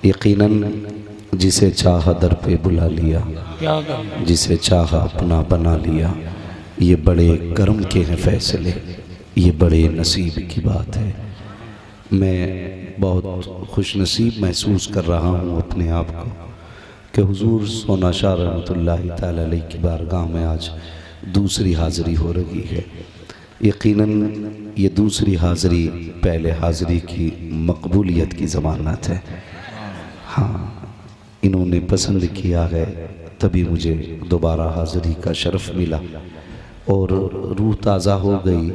यकीनन जिसे चाहा दर पे बुला लिया, जिसे चाहा अपना बना लिया। ये बड़े करम के हैं फैसले, ये बड़े नसीब की बात है। मैं बहुत खुश नसीब महसूस कर रहा हूँ अपने आप को कि हुजूर सोना शाह रहमतुल्लाहि तआला अलैह की बारगाह में आज दूसरी हाज़िरी हो रही है। यकीनन ये दूसरी हाज़िरी पहले हाज़िरी की मकबूलियत की ज़मानत है। हाँ, इन्होंने पसंद किया है तभी मुझे दोबारा हाज़िरी का शरफ़ मिला और रूह ताज़ा हो गई।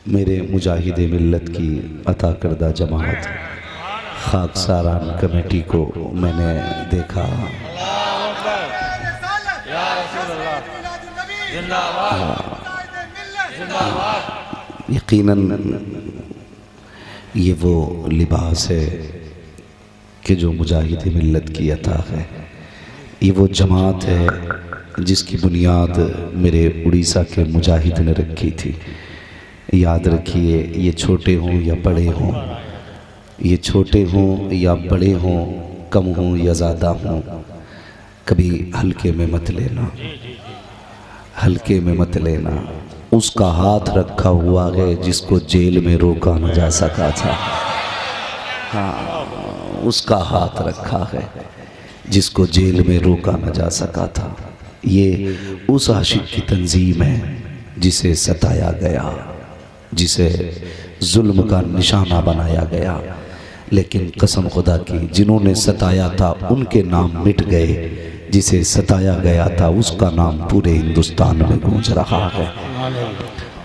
मेरे मुजाहिद मिल्लत की अता करदा जमात खाकसारान कमेटी को मैंने देखा। यकीनन ये वो लिबास है कि जो मुजाहिद मिल्लत की अता है। ये वो जमात है जिसकी बुनियाद मेरे उड़ीसा के मुजाहिद ने रखी थी। याद रखिए, ये छोटे हों या बड़े हों, ये छोटे हों या बड़े हों, कम हों या ज़्यादा हों, कभी हल्के में मत लेना, हल्के में मत लेना। उसका हाथ रखा हुआ है जिसको जेल में रोका न जा सका था। हाँ, उसका हाथ रखा है जिसको जेल में रोका न जा सका था। ये उस आशिक की तंजीम है जिसे सताया गया, जिसे जुल्म का निशाना बनाया गया। लेकिन कसम खुदा की, जिन्होंने सताया था उनके नाम मिट गए, जिसे सताया गया था उसका नाम पूरे हिंदुस्तान में गूंज रहा है,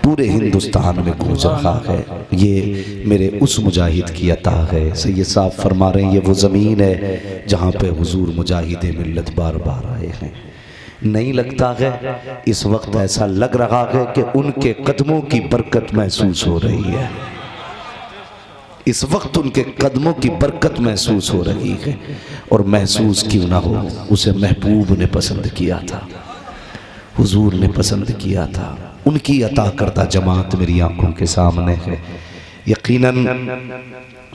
पूरे हिंदुस्तान में गूंज रहा है। ये मेरे उस मुजाहिद की अता है। सैयद साहब फरमा रहे हैं ये वो ज़मीन है जहाँ पे हुजूर मुजाहिद मिल्लत बार बार आए हैं। नहीं लगता है इस वक्त ऐसा लग रहा है कि उनके कदमों की बरकत महसूस हो रही है। इस वक्त उनके कदमों की बरकत महसूस हो रही है। और महसूस क्यों ना हो, उसे महबूब ने पसंद किया था, हुजूर ने पसंद किया था। उनकी अता करता जमात मेरी आंखों के सामने है। यकीनन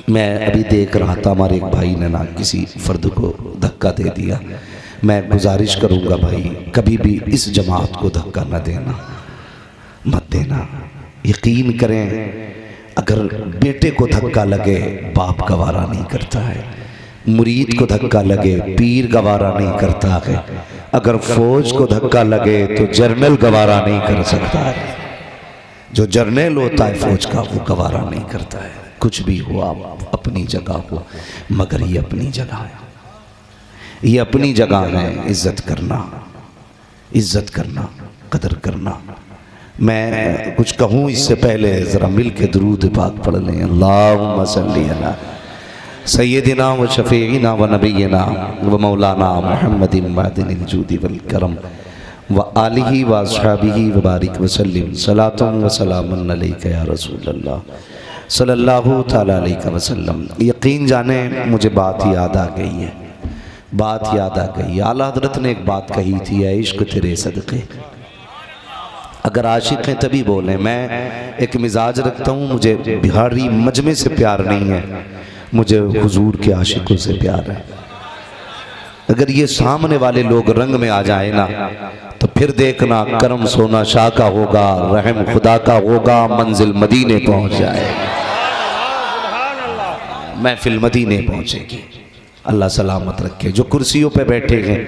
मैं अभी देख रहा था हमारे एक भाई ने ना किसी फर्द को धक्का दे दिया। मैं गुजारिश करूंगा भाई, कभी भी इस जमात को धक्का न देना, मत देना। यकीन करें, अगर बेटे को धक्का लगे बाप गवारा नहीं करता है, मुरीद को धक्का लगे पीर गवारा नहीं करता है, अगर फौज को धक्का लगे तो जर्नल गवारा नहीं कर सकता है। जो जर्नल होता है फौज का वो गवारा नहीं करता है। कुछ भी हो, आप अपनी जगह हो, मगर ये अपनी जगह है, ये अपनी जगह है। इज्जत करना, इज्जत करना, कदर करना। मैं कुछ कहूँ इससे पहले ज़रा मिल के दुरूद पाक पढ़ लें। अल्लाहुम्मा सल्ली अला सय्यदिना व शफ़ीइना व नबीना व मौलाना मुहम्मदिन मादिनिल जूदी वल करम व आलिही व अस्हाबिही व बारिक व सल्लिम सलातुन व सलामुन अलैका या रसूलल्लाह सल्लल्लाहु तआला अलैहि वसल्लम। यकीन जाने मुझे बात याद आ गई है, बात याद आ गई। आला हज़रत ने एक बात कही थी, ऐ इश्क तेरे सदक़े। अगर आशिक हैं तभी बोलें। मैं एक मिजाज रखता हूँ, मुझे बिहारी मजमे से प्यार नहीं है, मुझे हुजूर के आशिकों से प्यार है। अगर ये सामने वाले लोग रंग में आ जाए ना तो फिर देखना करम सोना शाह का होगा, रहम खुदा का होगा, मंजिल मदीने पहुँच जाए, महफिल मदीने पहुँचेगी। अल्लाह सलामत रखे। जो कुर्सियों पे बैठे हैं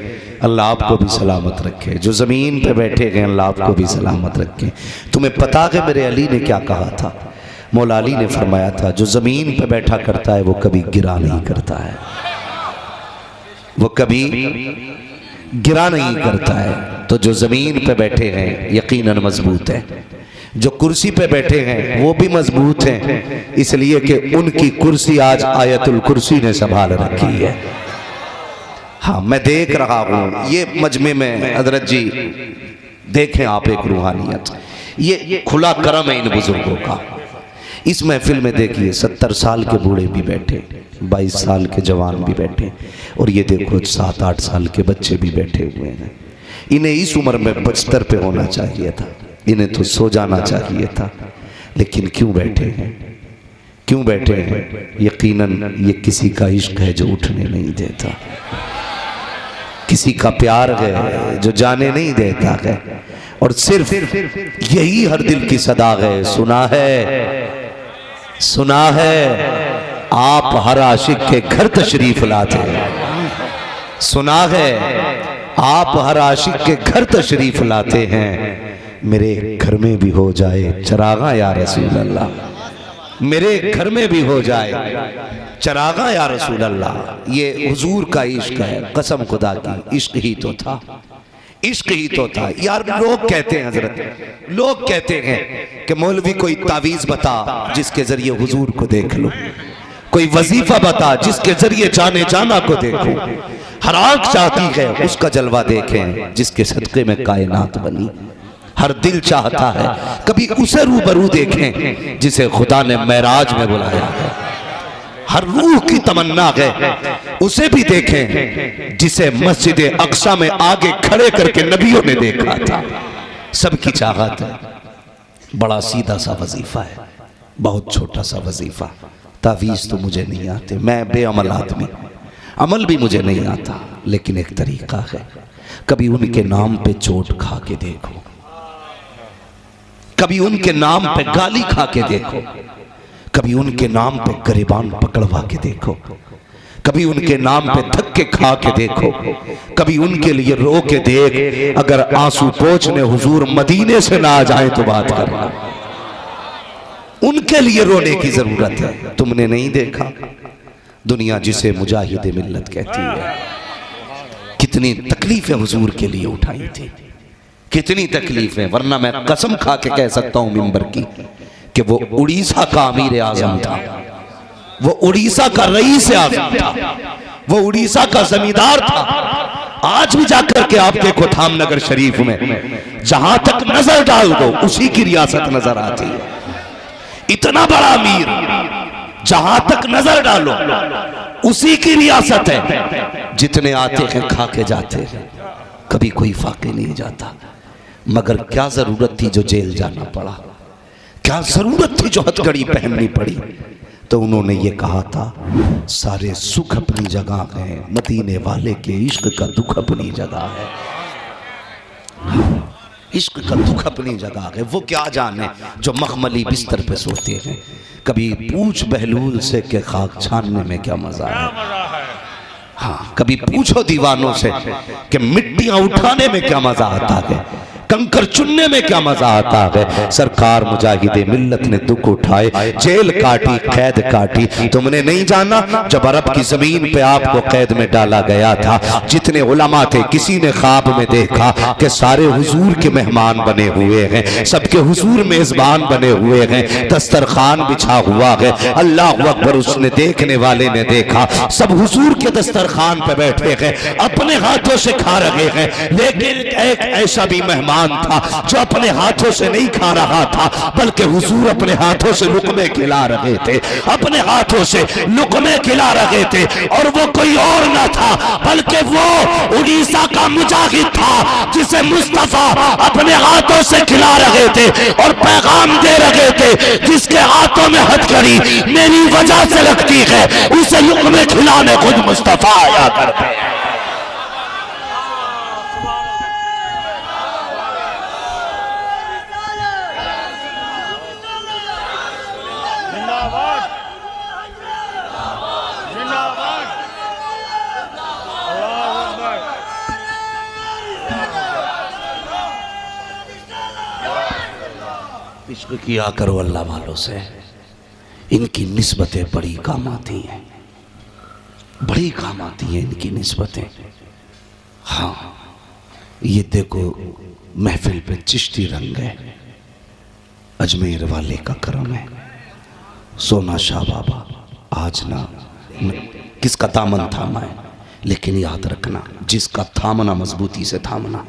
अल्लाह आपको भी सलामत रखे, जो ज़मीन पे बैठे हैं अल्लाह आपको भी सलामत रखे। तुम्हें पता है मेरे अली ने क्या कहा था? मौला अली ने फरमाया था जो ज़मीन पे बैठा करता है वो कभी गिरा नहीं करता है, वो कभी गिरा नहीं करता है। तो जो ज़मीन पे बैठे हैं यकीनन मजबूत है, जो कुर्सी पे बैठे हैं वो भी मजबूत हैं, इसलिए कि उनकी कुर्सी आज आयतुल कुर्सी ने संभाल रखी है। हाँ, मैं देख रहा हूँ ये मजमे में हजरत जी, देखें आप एक रूहानियत, ये खुला करम है इन बुजुर्गों का। इस महफिल में देखिए 70 साल के बूढ़े भी बैठे, 22 साल के जवान भी बैठे, और ये देखो 7-8 साल के बच्चे भी बैठे हुए हैं। इन्हें इस उम्र में बिस्तर पे होना चाहिए था, इन्हें तो सो जाना चाहिए था, लेकिन क्यों बैठे हैं? क्यों बैठे हैं? यकीनन ये किसी का इश्क है जो उठने नहीं देता, किसी का प्यार है जो जाने नहीं देता है, और सिर्फ यही हर दिल की सदा है। सुना है आप हर आशिक के घर तशरीफ लाते हैं, सुना है आप हर आशिक के घर तशरीफ लाते हैं। मेरे घर में भी हो जाए चरागा या रसूल अल्लाह, मेरे घर में भी हो जाए चरागा या रसूल अल्लाह। ये हुजूर का इश्क है, कसम खुदा की इश्क ही तो था, इश्क ही तो था यार। लोग कहते हैं हजरत, लोग कहते हैं कि मौलवी कोई तावीज बता जिसके जरिए हुजूर को देख लो, कोई वजीफा बता जिसके जरिए जाने जाना को देखो। हर आंख चाहती है उसका जलवा देखें जिसके सदके में कायनात बनी। हर दिल चाहता है कभी उसे रूबरू देखें जिसे खुदा ने मेराज में बुलाया है। हर रूह की तमन्ना है उसे भी देखें जिसे मस्जिद अक्सा में आगे खड़े करके नबियों ने देखा था। सबकी चाहत है। बड़ा सीधा सा वजीफा है, बहुत छोटा सा वजीफा। तावीज़ तो मुझे नहीं आते, मैं बेअमल आदमी, अमल भी मुझे नहीं आता, लेकिन एक तरीका है। कभी उनके नाम पे चोट खा के देखो, कभी उनके नाम पे गाली खा के देखो, कभी उनके नाम पे गरिबान पकड़वा के देखो, कभी उनके नाम पे धक्के खा के देखो, कभी उनके लिए रो के देख। अगर आंसू पोंछने हुजूर मदीने से ना आ जाए तो बात करना, उनके लिए रोने की जरूरत है। तुमने नहीं देखा दुनिया जिसे मुजाहिद मिल्लत कहती है, कितनी तकलीफें हुजूर के लिए उठाई थी, कितनी तकलीफें। वरना मैं कसम खा के कह सकता हूं मिंबर की कि वो उड़ीसा का अमीर आजम था, वो उड़ीसा का रईस आजम था, वो उड़ीसा का जमींदार था। आज भी जाकर के आप देखो धामनगर शरीफ में, जहां तक नजर डाल दो उसी की रियासत नजर आती है। इतना बड़ा अमीर, जहां तक नजर डालो उसी की रियासत है। जितने आते हैं खा के जाते हैं, कभी कोई फाके नहीं जाता। मगर क्या जरूरत थी जो जेल जाना पड़ा, क्या जरूरत थी जो हथकड़ी पहननी पड़ी। तो उन्होंने ये कहा था, सारे सुख अपनी जगह है, मदीने वाले के इश्क का दुख अपनी जगह है। इश्क का दुख अपनी जगह है। वो क्या जाने जो मखमली बिस्तर पे सोते हैं। कभी पूछ बहलूल से के खाक छानने में क्या मजा है। हाँ, कभी पूछो दीवानों से कि मिट्टियां उठाने में क्या मजा आता है, कंकर चुनने में क्या मजा आता है। सरकार मुजाहिदे मिल्लत ने दुख उठाए, जेल काटी, कैद काटी। तुमने नहीं जाना जब अरब की जमीन पे आपको कैद में डाला गया था, जितने उलमा थे किसी ने ख्वाब में देखा कि सारे हुजूर के मेहमान बने हुए हैं, सबके हुजूर मेजबान बने हुए हैं, दस्तरखान बिछा हुआ है। अल्लाह अकबर, उसने देखने वाले ने देखा, सब हुजूर के दस्तरखान पे बैठे हैं, अपने हाथों से खा रहे हैं। लेकिन एक ऐसा भी मेहमान था जो अपने हाथों से नहीं खा रहा था, बल्कि हुजूर अपने हाथों से लुकमे खिला रहे थे, अपने हाथों से लुकमे खिला रहे थे। और वो कोई और ना था बल्कि वो उड़ीसा का मुजाहिद था जिसे मुस्तफा अपने हाथों से खिला रहे थे और पैगाम दे रहे थे, जिसके हाथों में हथकड़ी मेरी वजह से लगती है, उसे लुकमे खिलाने खुद मुस्तफा आया करते हैं। इश्क किया करो अल्लाह वालों से, इनकी निस्बतें बड़ी काम आती हैं, बड़ी काम आती हैं इनकी निस्बतें। हाँ, ये देखो महफिल पे चिश्ती रंग है, अजमेर वाले का करम है। सोना शाह बाबा आज ना किसका दामन थामा है, लेकिन याद रखना जिसका थामना मजबूती से थामना,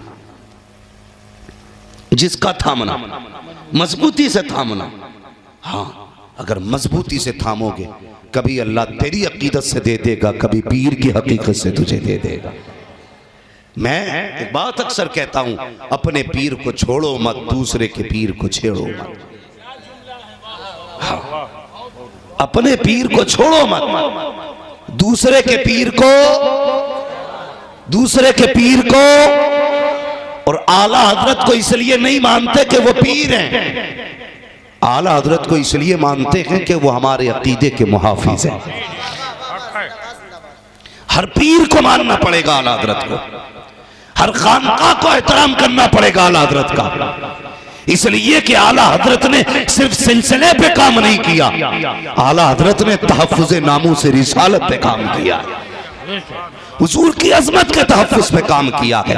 जिसका थामना मजबूती से थामना। हाँ, अगर मजबूती से थामोगे कभी अल्लाह तेरी अकीदत से दे देगा, कभी पीर की हकीकत से तुझे दे देगा। मैं एक बात अक्सर कहता हूं, अपने पीर को छोड़ो मत, दूसरे के पीर को छेड़ो मत। हाँ, अपने पीर को छोड़ो मत, दूसरे के पीर को और आला हजरत को इसलिए नहीं मानते कि वो पीर हैं, आला हजरत को इसलिए मानते हैं कि वो हमारे अकीदे के मुहाफिज हैं। हर पीर को मानना पड़ेगा आला हजरत को, हर खानका को एहतराम करना पड़ेगा आला हजरत का, इसलिए कि आला हजरत ने सिर्फ सिलसिले पे काम नहीं किया, आला हजरत ने तहफ्फुज़े नामूस रिसालत पे काम किया, हुजूर की अजमत के तहफ्फुज़ पे काम किया है।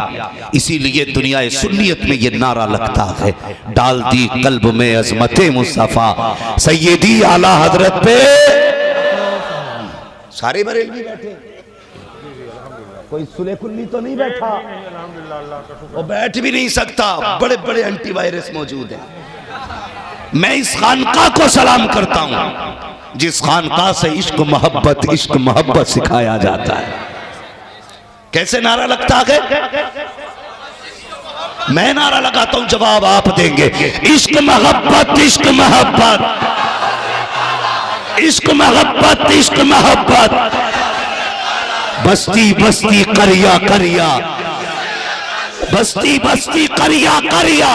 इसीलिए दुनिया सुन्नियत में ये नारा लगता है, डाल दी कल्ब में अजमते मुस्तफा सैयदी आला हजरत पे। सारे बरेलवी बैठे, कोई सुलेकुल्ली तो नहीं बैठा, वो बैठ भी नहीं सकता, बड़े बड़े एंटीवायरस मौजूद हैं। मैं इस खानका को सलाम करता हूं जिस खानका से इश्क मोहब्बत सिखाया जाता है। कैसे नारा लगता है? मैं नारा लगाता हूं, जवाब आप देंगे। इश्क मोहब्बत, इश्क मोहब्बत, इश्क मोहब्बत, इश्क मोहब्बत, बस्ती बस्ती करिया करिया, बस्ती बस्ती करिया करिया।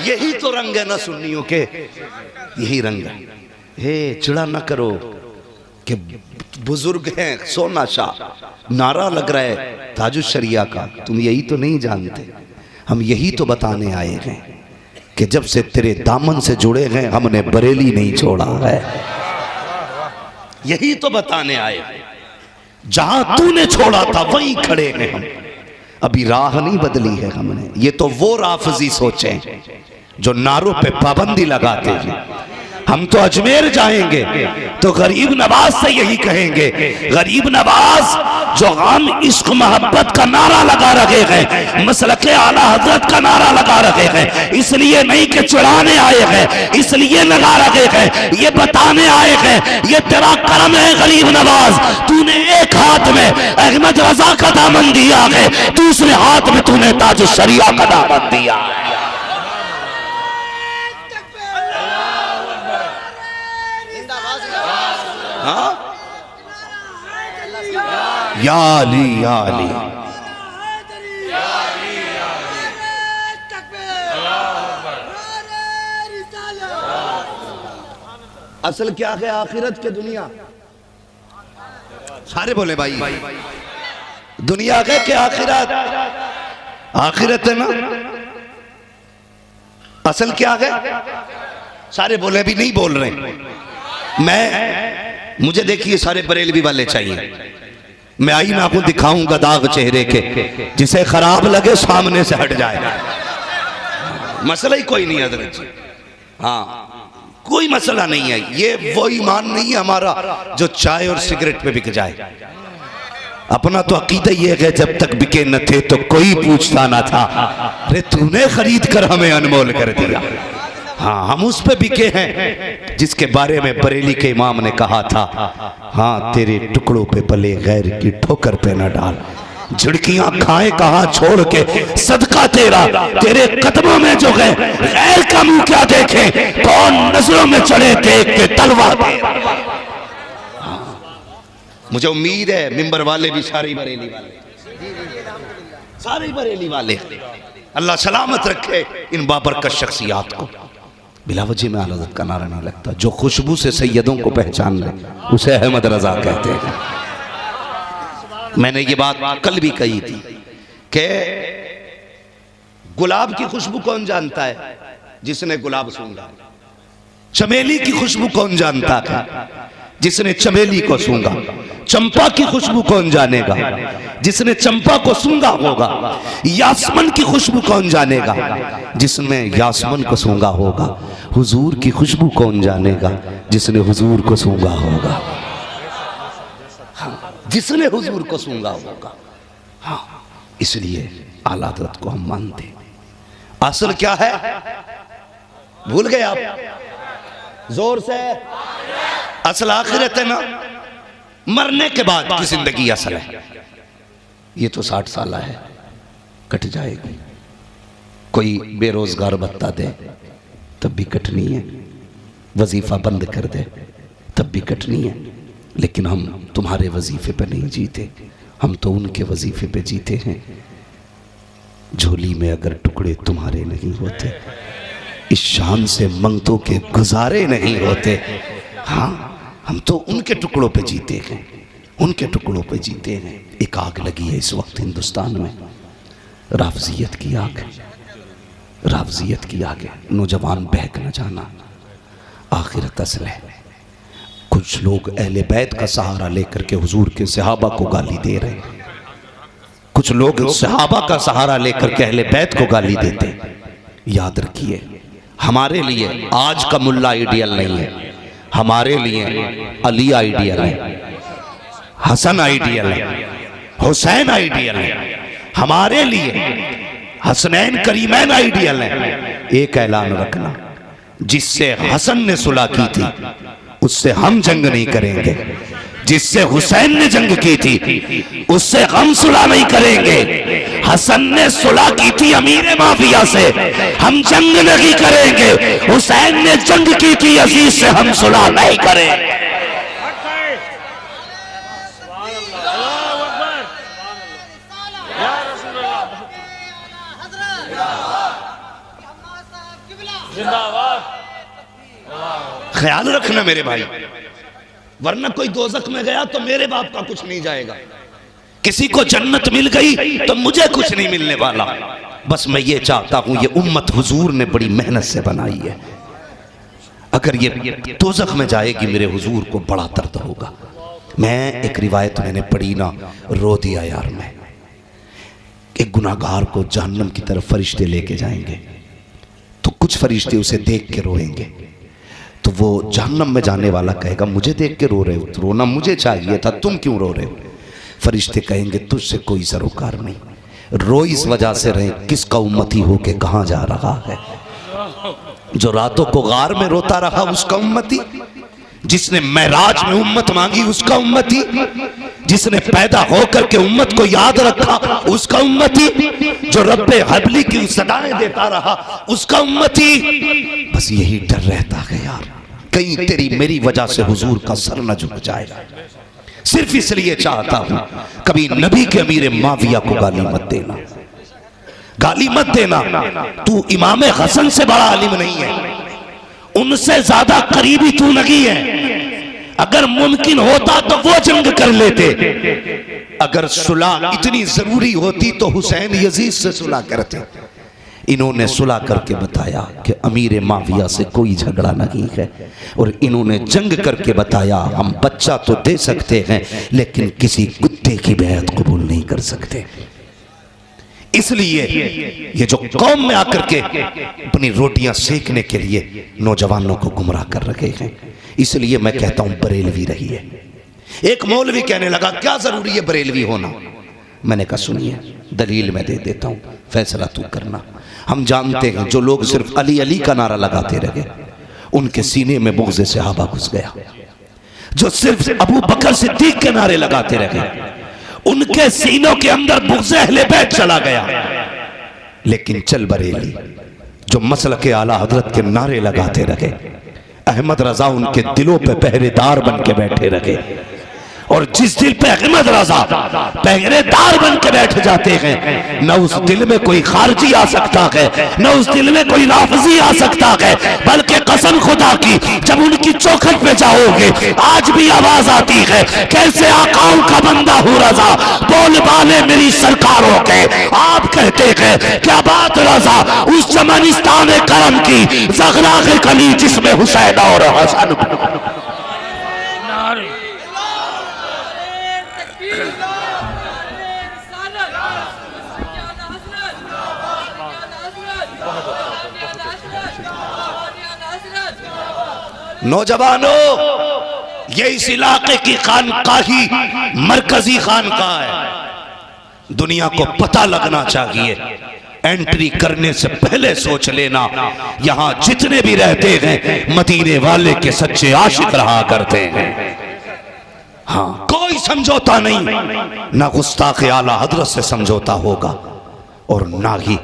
यही तो रंग है ना सुन्नियों के, यही रंग है। हे चिड़ा ना करो कि बुजुर्ग हैं सोना शाह, नारा लग रहा है ताजुश शरिया का, तुम यही तो नहीं जानते। हम यही तो बताने आए हैं कि जब से तेरे दामन से जुड़े हैं हमने बरेली नहीं छोड़ा है। यही तो बताने आए, जहां तूने छोड़ा था वहीं खड़े हैं हम, अभी राह नहीं बदली है हमने। ये तो वो राफजी सोचे जो नारों पे पाबंदी लगाते हैं। हम तो अजमेर जाएंगे तो गरीब नवाज से यही कहेंगे, गरीब नवाज जो हम इश्क मोहब्बत का नारा लगा रहे हैं, मसलके आला हजरत का नारा लगा रहे हैं, इसलिए नहीं कि चिढ़ाने आए हैं, इसलिए लगा रहे हैं, ये बताने आए हैं ये तेरा करम है गरीब नवाज, तूने एक हाथ में अहमद रजा का दामन दिया है, दूसरे हाथ में तूने ताज शरिया का दामन दिया है। या अली या अली, असल क्या है आखिरत के दुनिया? सारे बोले भाई, दुनिया है कि आखिरत? आखिरत है ना। असल क्या है? सारे बोले भी नहीं बोल रहे। मुझे देखिए सारे बरेलवी वाले चाहिए, मैं आई ना आपको दिखाऊंगा दाग चेहरे के, जिसे खराब लगे सामने से हट जाए। मसला ही कोई नहीं हजरत जी, हाँ कोई मसला नहीं है। ये वो ईमान नहीं है हमारा जो चाय और सिगरेट पे बिक जाए। अपना तो अकीदा ये है जब तक बिके न थे तो कोई पूछता ना था, अरे तूने खरीद कर हमें अनमोल कर दिया। हाँ हम उस पे बिके हैं जिसके बारे में बरेली के इमाम ने कहा था, हाँ तेरे टुकड़ों पे पले गैर की ठोकर पे न डाल, झिड़कियां खाए कहाँ छोड़ के सदका तेरा, तेरे कदमों में जो गए गैर का मुंह क्या देखे, कौन नजरों में चढ़े देख के तलवार दे। मुझे उम्मीद है मिंबर वाले भी सारे बरेली वाले, सारे बरेली वाले, अल्लाह सलामत रखे इन बाबरकत शख्सियात को। बिला वजह में आला का नारा नहीं लगता। जो खुशबू से सैयदों को पहचान ले उसे अहमद रजा कहते हैं। मैंने ये बात कल भी कही थी कि गुलाब की खुशबू कौन जानता है? जिसने गुलाब सूंघा। चमेली की खुशबू कौन जानता है? जिसने चमेली को सूंघा। चंपा की खुशबू कौन जानेगा? जिसने चंपा को सूंघा होगा। यासमन की खुशबू कौन जानेगा? जिसने यासमन को सूंघा होगा। हुजूर की खुशबू कौन जानेगा? जिसने हुजूर को सूंघा होगा। हाँ, जिसने हुजूर को सूंघा होगा। हाँ, इसलिए आला हज़रत को हम मानते हैं। असल क्या है भूल गए आप? जोर से। असल आखिरत है ना, मरने के बाद की जिंदगी असल है। ये तो 60 साल है, कट जाएगी। कोई बेरोजगार भत्ता दे तब भी कटनी है, वजीफा बंद कर दे तब भी कटनी है, लेकिन हम तुम्हारे वजीफे पे नहीं जीते, हम तो उनके वजीफे पे जीते हैं। झोली में अगर टुकड़े तुम्हारे नहीं होते, इस शान से मंगतों के गुजारे नहीं होते। हाँ, हम तो उनके टुकड़ों पे जीते हैं, उनके टुकड़ों पे जीते हैं। एक आग लगी है इस वक्त हिंदुस्तान में, राफजियत की आग, राफजियत की आग है। नौजवान बहक न जाना, आखिरत असल है। कुछ लोग अहले बैत का सहारा लेकर के हुजूर के सहाबा को गाली दे रहे हैं, कुछ लोग सहाबा का सहारा लेकर के अहले बैत को गाली देते। याद रखिए, हमारे लिए आज का मुल्ला आइडियल नहीं है, हमारे लिए अली आइडियल है, हसन आइडियल है, हुसैन आइडियल है। हमारे लिए हसनैन करीमैन आइडियल है। एक ऐलान रखना, जिससे हसन ने सुलह की थी उससे हम जंग नहीं करेंगे, जिससे हुसैन ने जंग की थी उससे हम सुलह नहीं करेंगे। हसन ने सुलह की थी अमीर माफिया से, हम जंग नहीं करेंगे। हुसैन ने जंग की थी अजीज से, हम सुलह नहीं करेंगे। ख्याल रखना मेरे भाई, वरना कोई दोजख में गया तो मेरे बाप का कुछ नहीं जाएगा, किसी को जन्नत मिल गई तो मुझे कुछ नहीं मिलने वाला। बस मैं ये चाहता हूं, ये उम्मत हुजूर ने बड़ी मेहनत से बनाई है, अगर ये दोजख में जाएगी मेरे हुजूर को बड़ा दर्द होगा। मैं एक रिवायत मैंने पढ़ी ना, रो दिया यार मैं। एक गुनाहगार को जहन्नम की तरफ फरिश्ते लेके जाएंगे तो कुछ फरिश्ते उसे देख के रोएंगे, तो वो जहन्नम में जाने वाला कहेगा मुझे देख के रो रहे हो, तो रोना मुझे चाहिए था, तुम क्यों रो रहे हो? फरिश्ते कहेंगे तुझसे कोई सरोकार नहीं, रो इस वजह से रहे किसका उम्मती हो के कहाँ जा रहा है। जो रातों को गार में रोता रहा उसका उम्मती, जिसने महराज में उम्मत मांगी उसका उम्मती, जिसने पैदा होकर के उम्मत को याद रखा उसका उम्मती, जो रब्बे हबली की सदाएं देता रहा उसका उम्मती। बस यही डर रहता है यार, कहीं तेरी मेरी वजह से हुजूर का सर न झुक जाए। सिर्फ इसलिए चाहता हूं कभी नबी के अमीर माविया को गाली मत देना, गाली मत देना। तू इमाम हसन से बड़ा आलिम नहीं है, उनसे ज्यादा करीबी तू नहीं है। अगर मुमकिन होता तो वो जंग कर लेते, अगर सुलह इतनी जरूरी होती तो हुसैन यजीद से सुलह करते। इन्होंने सुलह करके बताया कि अमीर माविया से कोई झगड़ा नहीं है, और इन्होंने जंग करके बताया हम बच्चा तो दे सकते हैं लेकिन किसी कुत्ते की बैत कबूल नहीं कर सकते। इसलिए ये जो कौम में आकर के अपनी रोटियां सेकने के लिए नौजवानों को गुमराह कर रखे हैं, इसलिए मैं कहता हूं बरेलवी रही है। एक मौलवी कहने लगा क्या जरूरी है बरेलवी होना? मैंने कहा सुनिए, दलील मैं दे देता हूं, फैसला तू करना। हम जानते हैं जो लोग सिर्फ अली अली का नारा लगाते रहे उनके सीने में बुग़्ज़ सहाबा घुस गया, जो सिर्फ अबू बकर सिद्दीक के नारे लगाते रहे उनके सीनों के अंदर बुग़्ज़ अहले बैत चला गया। लेकिन चल बरेली जो मसलक आला हजरत के नारे लगाते रहे, अहमद रजा उनके दिलों पे पहरेदार बन के बैठे रहे, और जिस दिल पे अहमद रजा पहरेदार बन के बैठ जाते हैं न उस दिल में कोई खारजी आ सकता है, न उस दिल में कोई राफजी आ सकता है, बल्कि कसम खुदा की जब उनकी चौखट पे जाओगे आज भी आवाज आती है कैसे आकाओं का बंदा हूँ रजा, बोल बाले मेरी सरकारों के। आप कहते हैं क्या बात रजा उस चमनिस्तान करम की ज़ग़राग़ कली जिसमें हुसैन और हसन। नौजवानों, ये इस इलाके की खानकाही मरकजी खानकाह है, दुनिया को पता लगना चाहिए। एंट्री करने से पहले सोच लेना यहां जितने भी रहते हैं मदीने वाले के सच्चे आशिक रहा करते हैं। हाँ, कोई समझौता नहीं, ना गुस्ताख आला हजरत से समझौता होगा और ना ही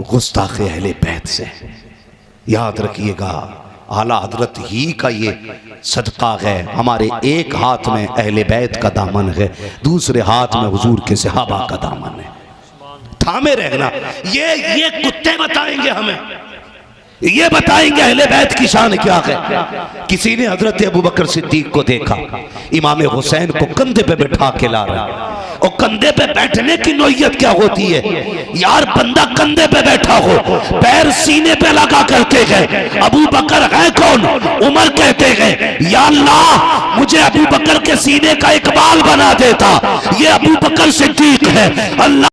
गुस्ताख अहले बैत से। याद रखिएगा, आला हजरत ही का ये सदका है। हमारे एक हाथ में अहले बैत का दामन है, दूसरे हाथ में हुजूर के सहाबा का दामन है। थामे रहना। ये कुत्ते बताएंगे हमें, ये बताएंगे अहले बैत की शान क्या है। किसी ने हजरत अबू बकर सिद्दीक को देखा, इमाम हुसैन को कंधे पे बैठा के ला रहा है। और कंधे पे बैठने की नौयत क्या होती है यार, बंदा कंधे पे बैठा हो, पैर सीने पे लगा करके गए, अबू बकर है कौन, उमर कहते गए या अल्लाह मुझे अबू बकर के सीने का इकबाल बना देता, ये अबू बकर सिद्दीक है। अल्लाह